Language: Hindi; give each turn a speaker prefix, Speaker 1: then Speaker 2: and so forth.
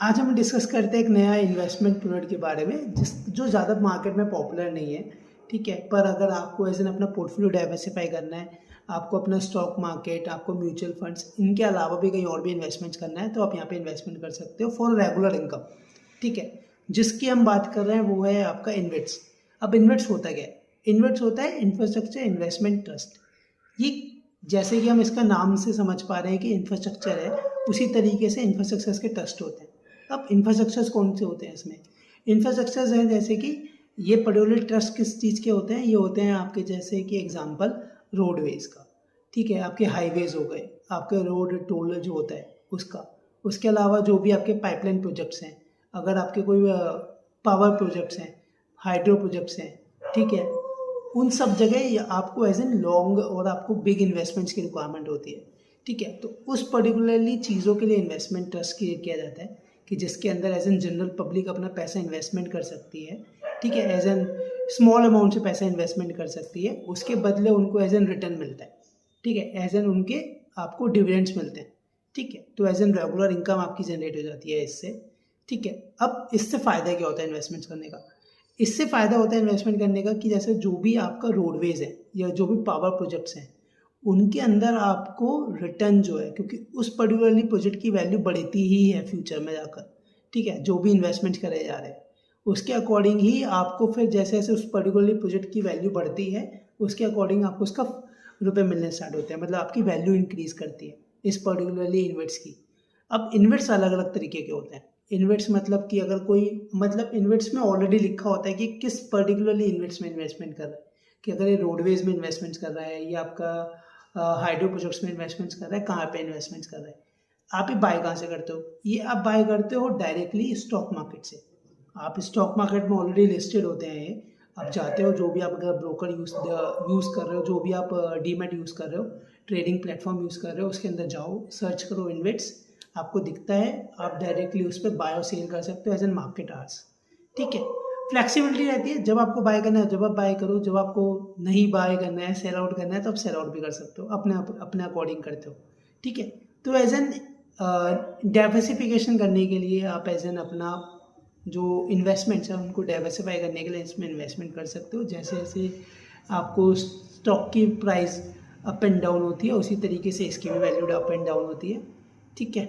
Speaker 1: आज हम डिस्कस करते हैं एक नया इन्वेस्टमेंट प्रोडक्ट के बारे में जो ज़्यादा मार्केट में पॉपुलर नहीं है। ठीक है, पर अगर आपको ऐसे अपना पोर्टफोलियो डाइवर्सिफाई करना है, आपको अपना स्टॉक मार्केट, आपको म्यूचुअल फंड्स, इनके अलावा भी कहीं और भी इन्वेस्टमेंट्स करना है तो आप यहाँ पे इन्वेस्टमेंट कर सकते हो फॉर रेगुलर इनकम। ठीक है, जिसकी हम बात कर रहे हैं वो है आपका इन्वेट्स। अब इन्वेट्स होता क्या है? इन्वेट्स होता है इंफ्रास्ट्रक्चर इन्वेस्टमेंट ट्रस्ट। ये जैसे कि हम इसका नाम से समझ पा रहे हैं कि इंफ्रास्ट्रक्चर है, उसी तरीके से इंफ्रास्ट्रक्चर्स के ट्रस्ट होते हैं। अब इंफ्रास्ट्रक्चर्स कौन से होते हैं इसमें? इंफ्रास्ट्रक्चर्स हैं जैसे कि ये पर्टिकुलर ट्रस्ट किस चीज़ के होते हैं? ये होते हैं आपके जैसे कि एग्जांपल रोडवेज का। ठीक है, आपके हाईवेज हो गए, आपके रोड टोल जो होता है उसका। उसके अलावा जो भी आपके पाइपलाइन प्रोजेक्ट्स हैं, अगर आपके कोई पावर प्रोजेक्ट्स हैं, हाइड्रो प्रोजेक्ट्स हैं, ठीक है, उन सब जगह आपको एज एन लॉन्ग और आपको बिग इन्वेस्टमेंट्स की रिक्वायरमेंट होती है। ठीक है, तो उस पर्टिकुलरली चीज़ों के लिए इन्वेस्टमेंट ट्रस्ट क्रिएट किया जाता है कि जिसके अंदर एज एन जनरल पब्लिक अपना पैसा इन्वेस्टमेंट कर सकती है। ठीक है, एज एन स्मॉल अमाउंट से पैसा इन्वेस्टमेंट कर सकती है, उसके बदले उनको एज एन रिटर्न मिलता है। ठीक है, एज एन उनके आपको डिविडेंड्स मिलते हैं। ठीक है, तो एज एन रेगुलर इनकम आपकी जनरेट हो जाती है इससे। ठीक है, अब इससे फ़ायदा क्या होता है इन्वेस्टमेंट्स करने का? इससे फ़ायदा होता है इन्वेस्टमेंट करने का कि जैसे जो भी आपका रोडवेज़ है या जो भी पावर प्रोजेक्ट्स हैं, उनके अंदर आपको रिटर्न जो है, क्योंकि उस पर्टिकुलरली प्रोजेक्ट की वैल्यू बढ़ती ही है फ्यूचर में जाकर। ठीक है, जो भी इन्वेस्टमेंट करे जा रहे हैं उसके अकॉर्डिंग ही आपको फिर जैसे जैसे उस पर्टिकुलरली प्रोजेक्ट की वैल्यू बढ़ती है, उसके अकॉर्डिंग आपको उसका रुपये मिलने स्टार्ट होते हैं, मतलब आपकी वैल्यू इंक्रीज़ करती है इस पर्टिकुलरली इन्वेट्स की। अब इन्वेट्स अलग अलग तरीके के होते हैं। इन्वेट्स मतलब कि अगर कोई मतलब इन्वेट्स में ऑलरेडी लिखा होता है कि किस पर्टिकुलरली इन्वेट्स में इन्वेस्टमेंट कर रहा है, कि अगर ये रोडवेज में इन्वेस्टमेंट्स कर रहा है या आपका हाइड्रो प्रोजेक्ट्स में इन्वेस्टमेंट्स कर रहा है, कहाँ पे इन्वेस्टमेंट्स कर रहा है। आप ये बाय कहाँ से करते हो? ये आप बाय करते हो डायरेक्टली स्टॉक मार्केट से। आप स्टॉक मार्केट में ऑलरेडी लिस्टेड होते हैं ये। आप जाते हो, जो भी आप अगर ब्रोकर यूज़ कर रहे हो, जो भी आप डीमैट यूज़ कर रहे हो, ट्रेडिंग प्लेटफॉर्म यूज़ कर रहे हो, उसके अंदर जाओ, सर्च करो इन्वेट्स, आपको दिखता है, आप डायरेक्टली उस पर बाय और सेल कर सकते हो एज एन मार्केट आवर्स। ठीक है, फ्लेक्सिबिलिटी रहती है, जब आपको बाय करना है जब आप बाय करो, जब आपको नहीं बाय करना है, सेल आउट करना है, तो आप सेल आउट भी कर सकते हो, अपने अकॉर्डिंग करते हो। ठीक है, तो एज एन डाइवर्सिफिकेशन करने के लिए आप एज एन अपना जो इन्वेस्टमेंट्स हैं उनको डाइवर्सिफाई करने के लिए इसमें इन्वेस्टमेंट कर सकते हो। जैसे जैसे आपको स्टॉक की प्राइस अप एंड डाउन होती है, उसी तरीके से इसकी भी वैल्यू अप एंड डाउन होती है। ठीक है,